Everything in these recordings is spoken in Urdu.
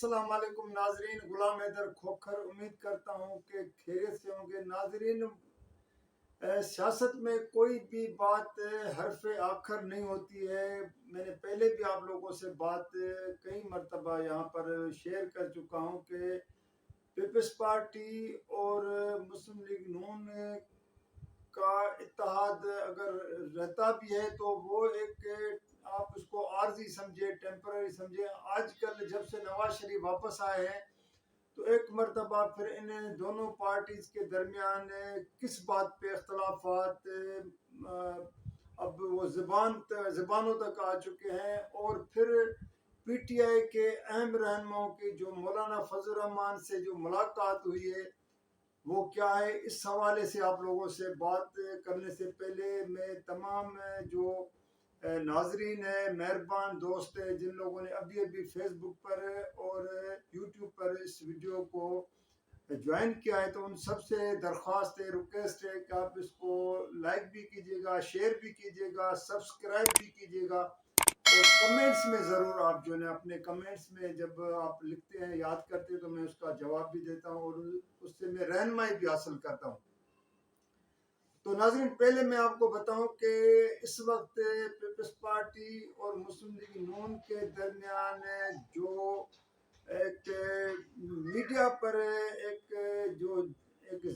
السلام علیکم ناظرین، غلام حیدر کھوکھر امید کرتا ہوں کہ خیریت سے ہوں گے۔ ناظرین، سیاست میں کوئی بھی بات حرف آخر نہیں ہوتی ہے۔ میں نے پہلے بھی آپ لوگوں سے بات کئی مرتبہ یہاں پر شیئر کر چکا ہوں کہ پیپلز پارٹی اور مسلم لیگ نون کا اتحاد اگر رہتا بھی ہے تو وہ ایک آپ اس کو عارضی سمجھے، ٹیمپرری سمجھے۔ آج کل جب سے نواز شریف واپس آئے ہیں تو ایک مرتبہ پھر انہیں دونوں پارٹیز کے درمیان کس بات پہ اختلافات اب وہ زبانوں تک آ چکے ہیں، اور پھر پی ٹی آئی کے اہم رہنماؤں کی جو مولانا فضل الرحمان سے جو ملاقات ہوئی ہے وہ کیا ہے، اس حوالے سے آپ لوگوں سے بات کرنے سے پہلے میں تمام جو ناظرین ہیں، مہربان دوست ہیں، جن لوگوں نے ابھی فیس بک پر اور یوٹیوب پر اس ویڈیو کو جوائن کیا ہے، تو ان سب سے درخواست ہے، ریکویسٹ ہے کہ آپ اس کو لائک بھی کیجیے گا، شیئر بھی کیجیے گا، سبسکرائب بھی کیجیے گا، اور کمنٹس میں ضرور آپ جو ہے اپنے کمنٹس میں جب آپ لکھتے ہیں، یاد کرتے ہیں، تو میں اس کا جواب بھی دیتا ہوں اور اس سے میں رہنمائی بھی حاصل کرتا ہوں۔ تو ناظرین، پہلے میں آپ کو بتاؤں کہ اس وقت پیپلز پارٹی اور مسلم لیگ نون کے درمیان جو ایک میڈیا پر ایک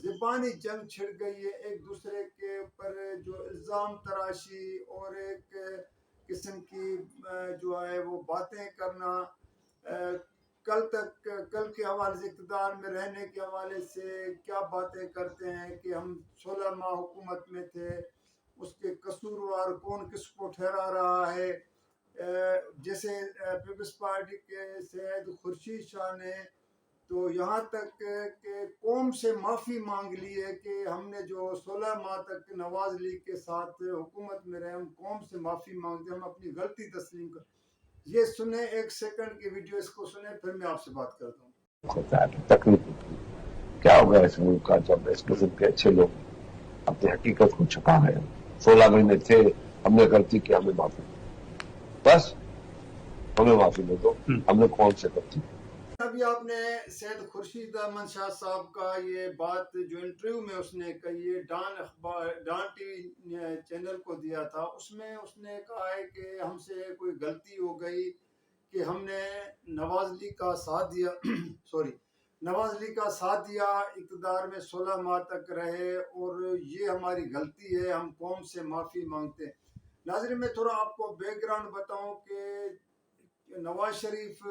زبانی جنگ چھڑ گئی ہے، ایک دوسرے کے اوپر جو الزام تراشی اور ایک قسم کی جو ہے وہ باتیں کرنا، کل کے حوالے سے، اقتدار میں رہنے کے حوالے سے کیا باتیں کرتے ہیں کہ ہم 16 ماہ حکومت میں تھے، اس کے قصوروار کون کس کو ٹھہرا رہا ہے۔ جیسے پیپلز پارٹی کے سید خورشید شاہ نے تو یہاں تک کہ قوم سے معافی مانگ لی ہے کہ ہم نے جو 16 ماہ تک نواز لیگ کے ساتھ حکومت میں رہے، ہم قوم سے معافی مانگتے ہیں، ہم اپنی غلطی تسلیم کر۔ یہ سنیں، 1 سیکنڈ کی ویڈیو اس کو سنیں، پھر میں آپ سے بات کرتا ہوں۔ تکلیف کیا ہوگا اس ملک کا جب اس قسم کے اچھے لوگ اپنی حقیقت کو چھپا گئے۔ 16 مہینے تھے، ہم نے غلطی کی، ہمیں معافی دو، بس ہمیں معافی دے دو، ہم نے کون سے غلطی کی۔ ابھی آپ نے سید خورشید احمد شاہ صاحب کا یہ بات جو انٹرویو میں اس نے کہی ہے، ڈان ٹی وی چینل کو دیا تھا، اس میں اس نے کہا ہے کہ ہم سے کوئی غلطی ہو گئی کہ ہم نے نواز لیگ کا ساتھ دیا نواز لیگ کا ساتھ دیا، اقتدار میں 16 ماہ تک رہے، اور یہ ہماری غلطی ہے، ہم قوم سے معافی مانگتے ہیں۔ ناظرین، میں تھوڑا آپ کو بیک گراؤنڈ بتاؤں کہ نواز شریف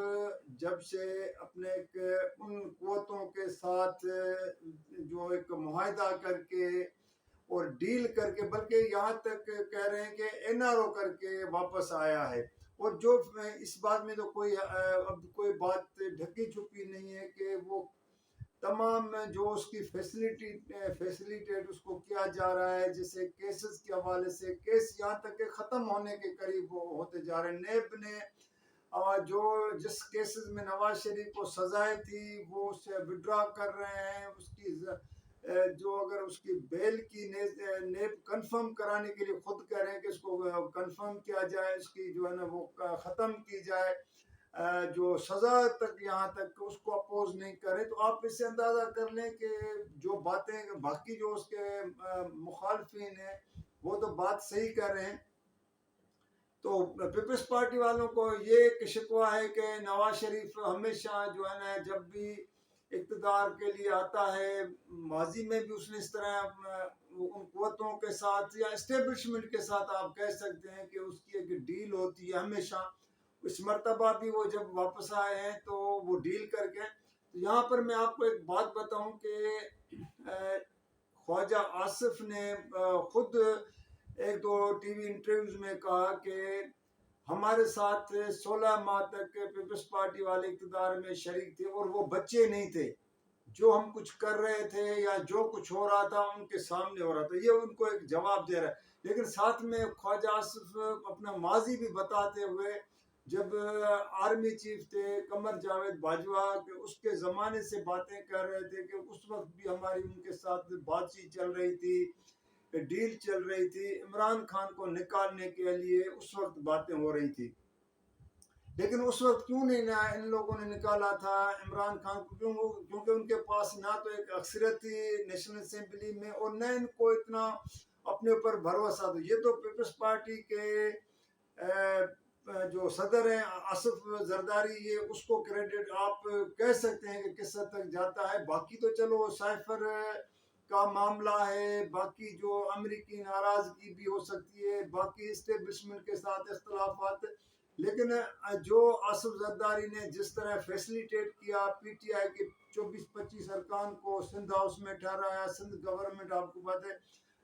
جب سے اپنے ان قوتوں کے ساتھ جو ایک معاہدہ کر کے اور ڈیل کر کے، بلکہ یہاں تک کہہ رہے ہیں کہ این آر او کر کے واپس آیا ہے، اور جو اس بات میں تو کوئی بات ڈھکی چھپی نہیں ہے کہ وہ تمام جو اس کی فیسلیٹیٹ اس کو کیا جا رہا ہے، جیسے کیسز کے حوالے سے، کیس یہاں تک کہ ختم ہونے کے قریب ہوتے جا رہے ہیں۔ نیب نے جس کیسز میں نواز شریف کو سزائیں تھی وہ اسے وڈرا کر رہے ہیں، اس کی جو اگر اس کی بیل کی نیب کنفرم کرانے کے لیے خود کہہ رہے ہیں کہ اس کو کنفرم کیا جائے، اس کی جو ہے نا وہ ختم کی جائے، جو سزا تک یہاں تک اس کو اپوز نہیں کرے۔ تو آپ اس سے اندازہ کر لیں کہ جو باتیں باقی جو اس کے مخالفین ہیں وہ تو بات صحیح کر رہے ہیں۔ تو پیپلز پارٹی والوں کو یہ ایک شکوہ ہے کہ نواز شریف ہمیشہ جو ہے نا جب بھی اقتدار کے لیے آتا ہے، ماضی میں بھی اس نے اس طرح ان قوتوں کے ساتھ یا اسٹیبلشمنٹ کے ساتھ آپ کہہ سکتے ہیں کہ اس کی ایک ڈیل ہوتی ہے ہمیشہ۔ اس مرتبہ بھی وہ جب واپس آئے ہیں تو وہ ڈیل کر کے، یہاں پر میں آپ کو ایک بات بتاؤں کہ خواجہ آصف نے خود 1-2 ٹی وی انٹرویوز میں کہا کہ ہمارے ساتھ 16 ماہ تک پیپلز پارٹی والے اقتدار میں شریک تھے، اور وہ بچے نہیں تھے، جو ہم کچھ کر رہے تھے یا جو کچھ ہو رہا تھا ان کے سامنے ہو رہا تھا۔ یہ ان کو ایک جواب دے رہا ہے، لیکن ساتھ میں خواجہ آصف اپنا ماضی بھی بتاتے ہوئے، جب آرمی چیف تھے قمر جاوید باجوہ کہ اس کے زمانے سے باتیں کر رہے تھے کہ اس وقت بھی ہماری ان کے ساتھ بات چیت چل رہی تھی، ڈیل چل رہی تھی، عمران خان کو نکالنے کے لیے اس وقت باتیں ہو رہی تھی۔ لیکن اس وقت کیوں نہیں ان لوگوں نے نکالا تھا عمران خان کو؟ کیونکہ ان کے پاس نہ تو ایک اکثریت تھی نیشنل اسمبلی میں، اور نہ ان کو اتنا اپنے اوپر بھروسہ تھا. یہ تو پیپلز پارٹی کے جو صدر ہیں آصف زرداری، یہ اس کو کریڈٹ آپ کہہ سکتے ہیں کہ کس حد تک جاتا ہے. باقی تو چلو سائفر کا معاملہ ہے، باقی جو امریکی ناراضگی بھی ہو سکتی ہے، باقی اسٹیبلشمنٹ کے ساتھ اختلافات. لیکن جو آصف زرداری نے جس طرح فیسلیٹیٹ کیا پی ٹی آئی کے 24-25 ارکان کو سندھ ہاؤس میں ٹھہرایا، سندھ گورنمنٹ آپ کو پتہ ہے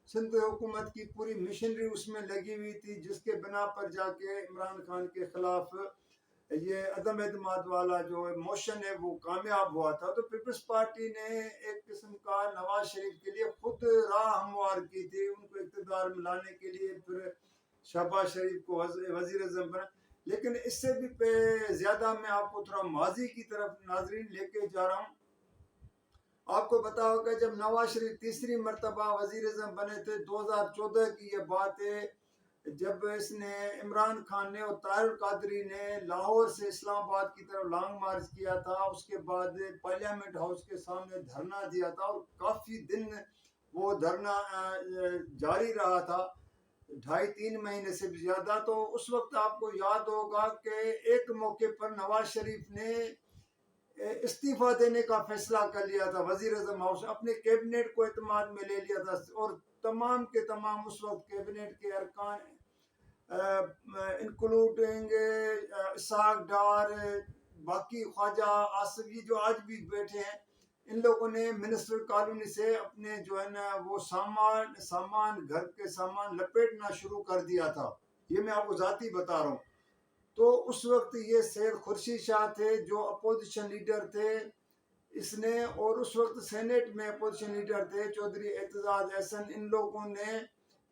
سندھ حکومت کی پوری مشنری اس میں لگی ہوئی تھی، جس کے بنا پر جا کے عمران خان کے خلاف یہ عدم اعتماد والا جو موشن ہے وہ کامیاب ہوا تھا. تو پیپلز پارٹی نے ایک قسم کا نواز شریف کے لیے خود راہ ہموار کی تھی ان کو اقتدار میں لانے کے لیے، پھر شہباز شریف کو وزیر اعظم بنا. لیکن اس سے بھی زیادہ میں آپ کو تھوڑا ماضی کی طرف ناظرین لے کے جا رہا ہوں. آپ کو پتا ہوگا جب نواز شریف تیسری مرتبہ وزیر اعظم بنے تھے، 2014 کی یہ بات ہے، جب اس نے عمران خان نے اور طاہر القادری نے لاہور سے اسلام آباد کی طرف لانگ مارچ کیا تھا. اس کے بعد پارلیمنٹ ہاؤس کے سامنے دھرنا دیا تھا، اور کافی دن وہ دھرنا جاری رہا تھا، 2.5-3 مہینے سے بھی زیادہ. تو اس وقت آپ کو یاد ہوگا کہ ایک موقع پر نواز شریف نے استعفیٰ دینے کا فیصلہ کر لیا تھا. وزیر اعظم ہاؤس اپنے کیبنٹ کو اعتماد میں لے لیا تھا، اور تمام کے تمام اس وقت کیبنٹ کے ارکان انکلوڈنگ اسحاق ڈار، باقی خواجہ آصفی جو آج بھی بیٹھے ہیں، ان لوگوں نے منسٹر کالونی سے اپنے جو ہے نا وہ سامان گھر کے سامان لپیٹنا شروع کر دیا تھا. یہ میں آپ کو ذاتی بتا رہا ہوں. تو اس وقت یہ سید خورشید شاہ تھے جو اپوزیشن لیڈر تھے اس نے، اور اس وقت سینیٹ میں اپوزیشن لیڈر تھے چودھری اعتزاز احسن. ان لوگوں نے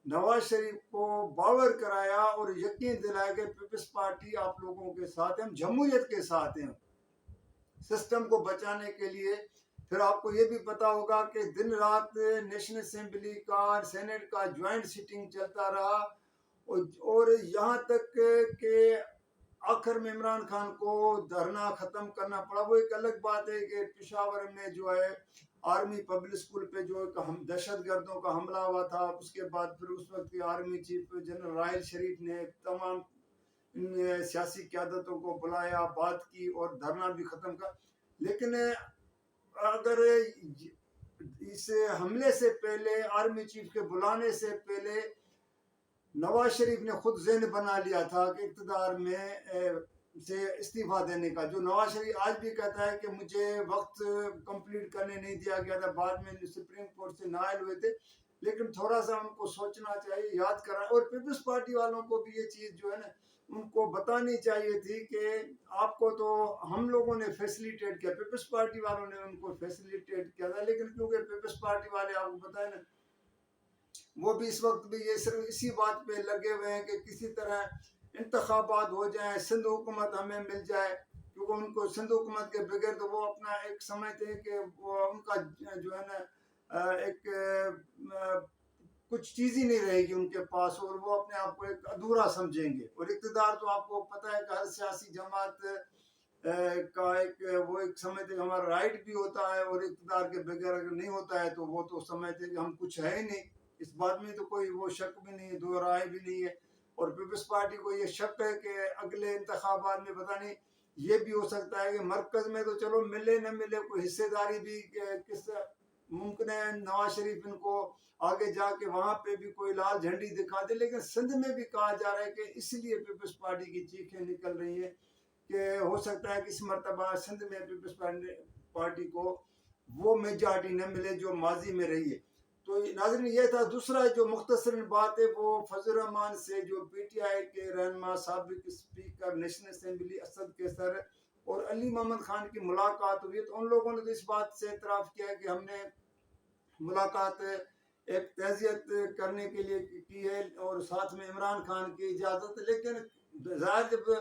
نواز شریف کو باور کرایا اور یقین دلایا کہ پیپلز پارٹی آپ لوگوں کے ساتھ ہیں، ہم جمہوریت کے ساتھ ہیں سسٹم کو بچانے کے لیے. پھر آپ کو یہ بھی پتا ہوگا کہ دن رات نیشنل اسمبلی کا سینیٹ کا جوائنٹ سیٹنگ چلتا رہا، اور یہاں تک کہ آخر میں عمران خان کو دھرنا ختم کرنا پڑا. وہ ایک الگ بات ہے کہ پشاور میں جو ہے آرمی پبلک اسکول پہ جو دہشت گردوں کا حملہ ہوا تھا، اس کے بعد پھر اس وقت کی army chief general Raheel Sharif نے تمام سیاسی قیادتوں کو بلایا، بات کی اور دھرنا بھی ختم کر. لیکن اگر اس حملے سے پہلے، آرمی چیف کے بلانے سے پہلے نواز شریف نے خود ذہن بنا لیا تھا کہ اقتدار میں سے استعفیٰ دینے کا، جو نواز شریف آج بھی کہتا ہے کہ مجھے وقت کمپلیٹ کرنے نہیں دیا گیا تھا، بعد میں سپریم کورٹ سے نائل ہوئے تھے. لیکن تھوڑا سا ان کو سوچنا چاہیے، یاد کرنا. اور پیپلز پارٹی والوں کو بھی یہ چیز جو ہے نا ان کو بتانی چاہیے تھی کہ آپ کو تو ہم لوگوں نے فیسلیٹیٹ کیا، پیپلز پارٹی والوں نے ان کو فیسلیٹیٹ کیا تھا. لیکن کیونکہ پیپلز پارٹی والے آپ کو پتہ ہے نا وہ بھی اس وقت بھی یہ صرف اسی بات پہ لگے ہوئے ہیں کہ کسی طرح انتخابات ہو جائیں، سندھ حکومت ہمیں مل جائے. کیونکہ ان کو سندھ حکومت کے بغیر تو وہ اپنا ایک سمجھتے ہیں کہ وہ ان کا جو ہے نا ایک کچھ چیز ہی نہیں رہے گی ان کے پاس، اور وہ اپنے آپ کو ایک ادھورا سمجھیں گے. اور اقتدار تو آپ کو پتہ ہے کہ ہر سیاسی جماعت کا وہ ایک سمجھتے کہ ہمارا رائٹ بھی ہوتا ہے، اور اقتدار کے بغیر اگر نہیں ہوتا ہے تو وہ تو سمجھتے کہ ہم کچھ ہے ہی نہیں. اس بات میں تو کوئی وہ شک بھی نہیں ہے، دو رائے بھی نہیں ہے. اور پیپلز پارٹی کو یہ شک ہے کہ اگلے انتخابات میں پتہ نہیں یہ بھی ہو سکتا ہے کہ مرکز میں تو چلو ملے نہ ملے کوئی حصے داری بھی کس ممکن ہے نواز شریف ان کو آگے جا کے وہاں پہ بھی کوئی لال جھنڈی دکھا دے. لیکن سندھ میں بھی کہا جا رہا ہے کہ اس لیے پیپلز پارٹی کی چیخیں نکل رہی ہیں کہ ہو سکتا ہے کہ اس مرتبہ سندھ میں پیپلز پارٹی کو وہ میجارٹی نہ ملے جو ماضی میں رہی ہے. تو ناظرین یہ تھا. دوسرا جو مختصر بات ہے وہ فضل الرحمان سے جو پی ٹی آئی کے رہنما سابق اسپیکر نیشنل اسمبلی اسد کیسر اور علی محمد خان کی ملاقات ہوئی. تو ان لوگوں نے تو اس بات سے اعتراف کیا کہ ہم نے ملاقات ایک تعزیت کرنے کے لیے کی ہے اور ساتھ میں عمران خان کی اجازت. لیکن ظاہر جب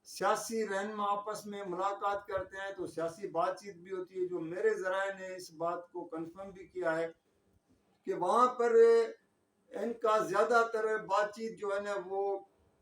سیاسی رہنما آپس میں ملاقات کرتے ہیں تو سیاسی بات چیت بھی ہوتی ہے. جو میرے ذرائع نے اس بات کو کنفرم بھی کیا ہے کہ وہاں پر ان کا زیادہ تر بات چیت جو ہے نا وہ